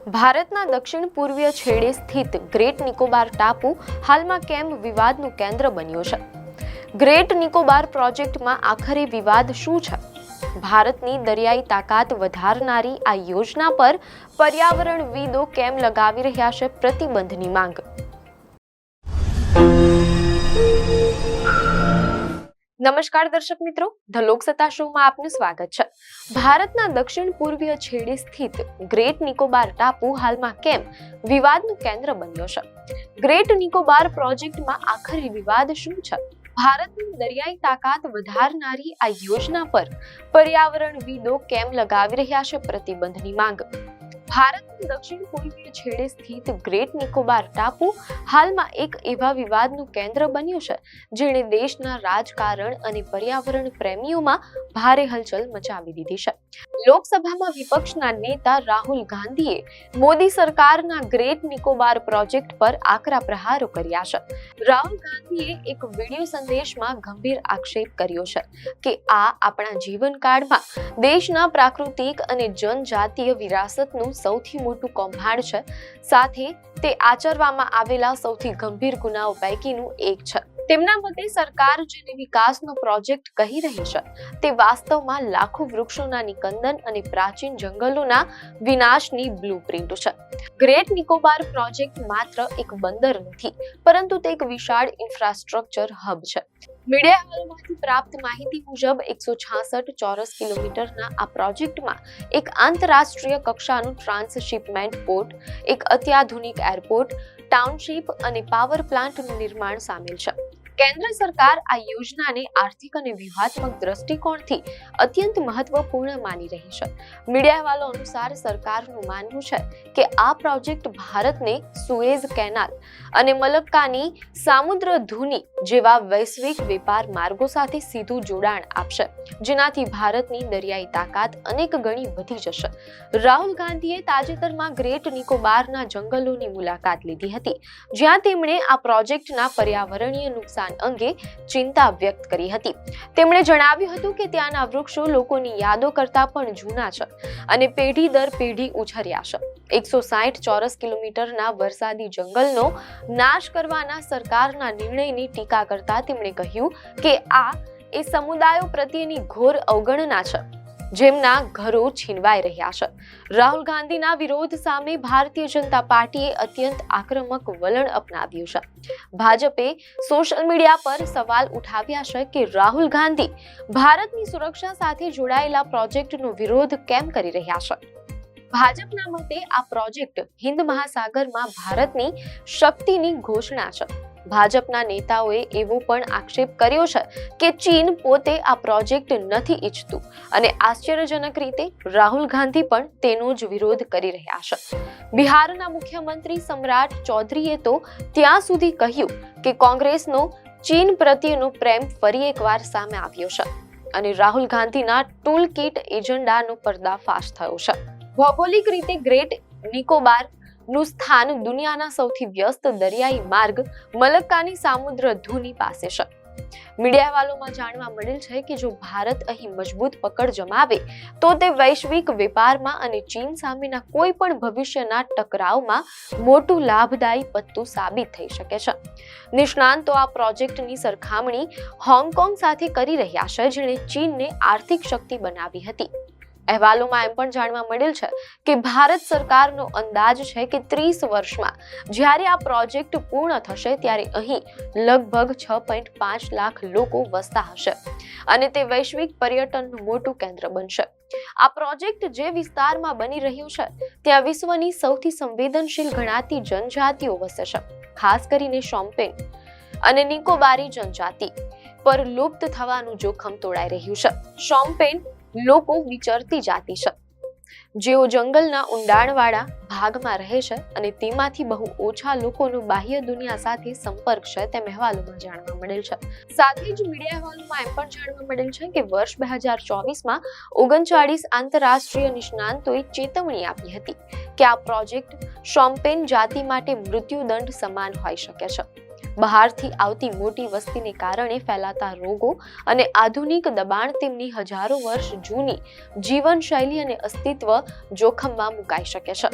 ભારતના દક્ષિણ પૂર્વીય છેડે સ્થિત ગ્રેટ નિકોબાર ટાપુ હાલમાં કેમ વિવાદનું કેન્દ્ર બન્યો છે? ગ્રેટ નિકોબાર પ્રોજેક્ટમાં આખરે વિવાદ શું છે? ભારતની દરિયાઈ તાકાત વધારનારી આ યોજના પર પર્યાવરણવિદો કેમ લગાવી રહ્યા છે પ્રતિબંધની માંગ? નમસ્કાર દર્શક મિત્રો, ધ લોકસત્તા શોમાં આપનું સ્વાગત છે. ભારતના દક્ષિણ પૂર્વીય છેડે સ્થિત ગ્રેટ નિકોબાર ટાપુ હાલમાં કેમ વિવાદનું કેન્દ્ર બન્યો છે? ગ્રેટ નિકોબાર પ્રોજેક્ટમાં આખરે વિવાદ શું છે? ભારતની દરિયાઈ તાકાત વધારનારી આ યોજના પર પર્યાવરણવિદો કેમ લગાવી રહ્યા છે પ્રતિબંધની માંગ? ભારતના દક્ષિણ પૂર્વીય છેડે સ્થિત ગ્રેટ નિકોબાર ટાપુ હાલમાં એક એવા વિવાદનું કેન્દ્ર બન્યું છે જેણે દેશના રાજકારણ અને પર્યાવરણ પ્રેમીઓમાં ભારે હલચલ મચાવી દીધી છે. લોકસભામાં વિપક્ષના નેતા રાહુલ ગાંધીએ મોદી સરકારના ગ્રેટ નિકોબાર પ્રોજેક્ટ પર આકરા પ્રહારો કર્યા છે. રાહુલ ગાંધીએ એક વિડિયો સંદેશમાં ગંભીર આક્ષેપ કર્યો છે કે આ આપણા જીવનકાળમાં દેશના પ્રાકૃતિક અને જનજાતીય વિરાસતનું સૌથી મોટું કૌભાંડ છે. સાથે તે આચરવામાં આવેલા સૌથી ગંભીર ગુનાઓ પૈકીનું એક છે. તેમના મતે સરકાર જેને વિકાસનો પ્રોજેક્ટ કહી રહી છે તે વાસ્તવમાં લાખો વૃક્ષોના નિકંદન અને પ્રાચીન જંગલોના વિનાશની બ્લુપ્રિન્ટ છે. ગ્રેટ નિકોબાર પ્રોજેક્ટ માત્ર એક બંદર નથી, પરંતુ તે એક વિશાળ ઇન્ફ્રાસ્ટ્રક્ચર હબ છે. મીડિયા અહેવાલોમાંથી પ્રાપ્ત માહિતી મુજબ 166 ચોરસ કિલોમીટરના આ પ્રોજેક્ટમાં એક આંતરરાષ્ટ્રીય કક્ષાનું ટ્રાન્સશિપમેન્ટ પોર્ટ, એક અત્યાધુનિક એરપોર્ટ, ટાઉનશીપ અને પાવર પ્લાન્ટનું નિર્માણ સામેલ છે. કેન્દ્ર સરકાર આ યોજનાને આર્થિક અને વ્યૂહાત્મક દ્રષ્ટિકોણથી અત્યંત મહત્વપૂર્ણ માની રહી છે. મીડિયા અહેવાલો અનુસાર સરકારનું માનવું છે કે આ પ્રોજેક્ટ ભારતને સુએઝ કેનાલ અને મલક્કાની સામુદ્રધુની જેવા વૈશ્વિક વેપાર માર્ગો સાથે સીધું જોડાણ આપશે, જેનાથી ભારતની દરિયાઈ તાકાત અનેક ગણી વધી જશે. રાહુલ ગાંધીએ તાજેતરમાં ગ્રેટ નિકોબારના જંગલોની મુલાકાત લીધી હતી, જ્યાં તેમણે આ પ્રોજેક્ટના પર્યાવરણીય નુકસાન અંગે ચિંતા વ્યક્ત કરી હતી. તેમણે જણાવ્યું હતું કે ત્યાંના વૃક્ષો લોકોની યાદો કરતા પણ જૂના છે અને પેઢી દર પેઢી ઉછર્યા છે. 160 ચોરસ કિલોમીટરના વરસાદી જંગલનો નાશ કરવાના સરકારના નિર્ણયની ટીકા કરતા તેમણે કહ્યું કે આ એ સમુદાયો પ્રત્યેની ઘોર અવગણના છે જેમના ઘરો છીનવાઈ રહ્યા છે. રાહુલ ગાંધીના વિરોધ સામે ભારતીય જનતા પાર્ટીએ અત્યંત આક્રમક વલણ અપનાવ્યું છે. ભાજપે સોશિયલ મીડિયા પર સવાલ ઉઠાવ્યા છે કે રાહુલ ગાંધી ભારતની સુરક્ષા સાથે જોડાયેલા પ્રોજેક્ટનો વિરોધ કેમ કરી રહ્યા છે. ભાજપના મતે આ પ્રોજેક્ટ હિન્દ મહાસાગરમાં ભારતની શક્તિની ઘોષણા છે. ભાજપના નેતાઓએ એવો પણ આક્ષેપ કર્યો છે કે ચીન પોતે આ પ્રોજેક્ટ નથી ઈચ્છતું અને આશ્ચર્યજનક રીતે રાહુલ ગાંધી પણ તેનો જ વિરોધ કરી રહ્યા છે. બિહારના મુખ્યમંત્રી સમ્રાટ ચૌધરીએ તો ત્યાં સુધી કહ્યું કે કોંગ્રેસનો ચીન પ્રત્યેનો પ્રેમ ફરી એકવાર સામે આવ્યો છે અને રાહુલ ગાંધીના ટૂલ કિટ એજન્ડાનો પર્દાફાશ થયો છે. ભૌગોલિક રીતે ગ્રેટ નિકોબાર નું સ્થાન દુનિયાના સૌથી વ્યસ્ત દરિયાઈ માર્ગ મલક્કાની સામુદ્રધુની પાસે છે. મીડિયા અહેવાલોમાં જાણવા મળેલ છે કે જો ભારત અહીં મજબૂત પકડ જમાવે તો તે વૈશ્વિક વેપારમાં અને ચીન સામેના કોઈ પણ ભવિષ્યના ટકરાવમાં મોટું લાભદાયી પત્તું સાબિત થઈ શકે છે. નિષ્ણાંતો આ પ્રોજેક્ટની સરખામણી હોંગકોંગ સાથે કરી રહ્યા છે, જેણે ચીનને આર્થિક શક્તિ બનાવી હતી. અહેવાલોમાં એમ પણ જાણવા મળેલ છે કે ભારત સરકારનો અંદાજ છે કે 30 વર્ષમાં જ્યારે આ પ્રોજેક્ટ પૂર્ણ થશે ત્યારે અહીં લગભગ 6.5 લાખ લોકો વસતા હશે અને તે વૈશ્વિક પર્યટનનું મોટું કેન્દ્ર બનશે. આ પ્રોજેક્ટ જે વિસ્તારમાં બની રહ્યું છે ત્યાં વિશ્વની સૌથી સંવેદનશીલ ગણાતી જનજાતિઓ વસે છે. ખાસ કરીને શોમ્પેન અને નિકોબારી જનજાતિ પર લુપ્ત થવાનું જોખમ તોડાઈ રહ્યું છે. શોમ્પેન લોકો વિચરતી જાતિ છે જેઓ જંગલના ઊંડાણવાળા ભાગમાં રહે છે અને તેમાંથી બહુ ઓછા લોકોનો બાહ્ય દુનિયા સાથે સંપર્ક છે તેમ અહેવાલોમાં જાણવા મળેલ છે. સાથે જ મીડિયા અહેવાલોમાં એમ પણ જાણવા મળેલ છે કે વર્ષ 2024માં 39 આંતરરાષ્ટ્રીય નિષ્ણાંતોએ ચેતવણી આપી હતી કે આ પ્રોજેક્ટ શોમ્પેન જાતિ માટે મૃત્યુદંડ સમાન હોઈ શકે છે. બહારથી આવતી મોટી વસ્તીને કારણે ફેલાતા રોગો અને આધુનિક દબાણ તેમની હજારો વર્ષ જૂની જીવનશૈલી અને અસ્તિત્વ જોખમમાં મુકાઈ શકે છે.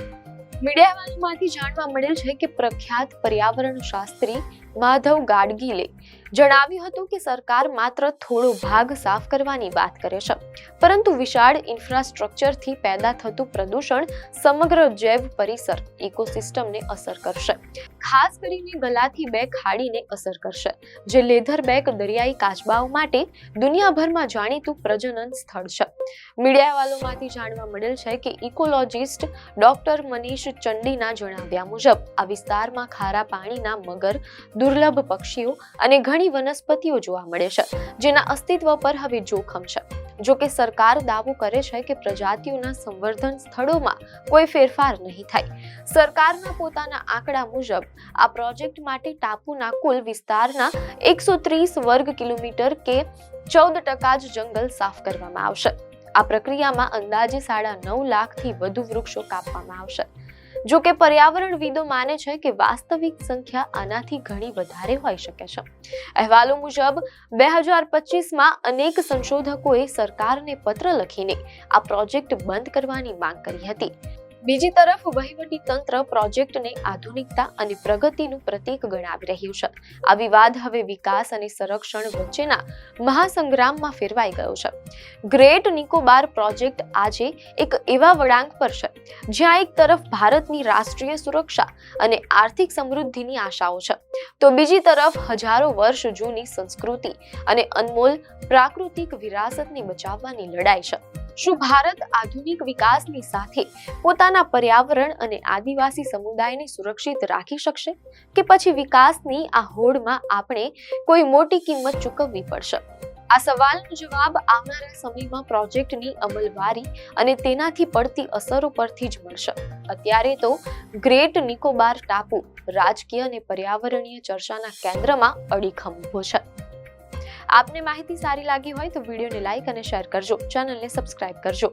મીડિયા અહેવાલોમાંથી જાણવા મળેલ છે કે પ્રખ્યાત પર્યાવરણ શાસ્ત્રી માધવ ગાડગીલે જણાવ્યું હતું કે સરકાર માત્ર થોડો ભાગ સાફ કરવાની વાત કરે છે, પરંતુ વિશાળ ઇન્ફ્રાસ્ટ્રક્ચરથી પેદા થતું પ્રદૂષણ સમગ્ર જૈવ પરિસર ઇકોસિસ્ટમને અસર કરશે. ખાસ કરીને ગલાથી બેક ખાડીને અસર કરશે, જે લેધરબેક દરિયાઈ કાચબાઓ માટે દુનિયાભરમાં જાણીતું પ્રજનન સ્થળ છે. મીડિયા અહેવાલોમાંથી જાણવા મળેલ છે કે ઇકોલોજિસ્ટ ડોક્ટર મનીષ ચંડીના જણાવ્યા મુજબ આ વિસ્તારમાં ખારા પાણીના મગર, દુર્લભ પક્ષીઓ અને ઘણી વનસ્પતિઓ જોવા મળે છે, જેના અસ્તિત્વ પર હવે જોખમ છે. જો કે સરકાર દાવો કરે છે કે પ્રજાતિઓના સંવર્ધન સ્થળોમાં કોઈ ફેરફાર નહીં થાય. સરકારના પોતાના આંકડા મુજબ આ પ્રોજેક્ટ માટે ટાપુના કુલ વિસ્તારના 130 વર્ગ કિલોમીટર કે 14% જ જંગલ સાફ કરવામાં આવશે. આ પ્રક્રિયામાં અંદાજે 9.5 લાખથી વધુ વૃક્ષો કાપવામાં આવશે. જો કે પર્યાવરણવિદો માને છે કે વાસ્તવિક સંખ્યા આનાથી ઘણી વધારે હોઈ શકે છે. અહેવાલો મુજબ 2025માં અનેક સંશોધકોએ સરકારને પત્ર લખીને આ પ્રોજેક્ટ બંધ કરવાની માંગ કરી હતી. બીજી તરફ વહીવટી તંત્ર પ્રોજેક્ટને આધુનિકતા અને પ્રગતિનું પ્રતીક ગણાવી રહ્યું છે. આ વિવાદ હવે વિકાસ અને સંરક્ષણ વચ્ચેના મહાસંગ્રામમાં ફેરવાઈ ગયો છે. ગ્રેટ નિકોબાર પ્રોજેક્ટ આજે એક એવા વળાંક પર છે જ્યાં એક તરફ ભારતની રાષ્ટ્રીય સુરક્ષા અને આર્થિક સમૃદ્ધિની આશાઓ છે, તો બીજી તરફ હજારો વર્ષ જૂની સંસ્કૃતિ અને અનમોલ પ્રાકૃતિક વિરાસતને બચાવવાની લડાઈ છે. શું ભારત આધુનિક વિકાસની સાથે પોતાના પર્યાવરણ અને આદિવાસી સમુદાયને સુરક્ષિત રાખી શકશે, કે પછી વિકાસની આ હોડમાં આપણે કોઈ મોટી કિંમત ચૂકવવી પડશે? આ સવાલનો જવાબ આવનારા સમયમાં પ્રોજેક્ટની અમલવારી અને તેનાથી પડતી અસરો પરથી જ મળશે. અત્યારે તો ગ્રેટ નિકોબાર ટાપુ રાજકીય અને પર્યાવરણીય ચર્ચાના કેન્દ્રમાં અડીખમ ઊભો છે. આપને માહિતી સારી લાગી હોય તો વિડીયોને લાઈક અને શેર કરજો, ચેનલને સબસ્ક્રાઇબ કરજો.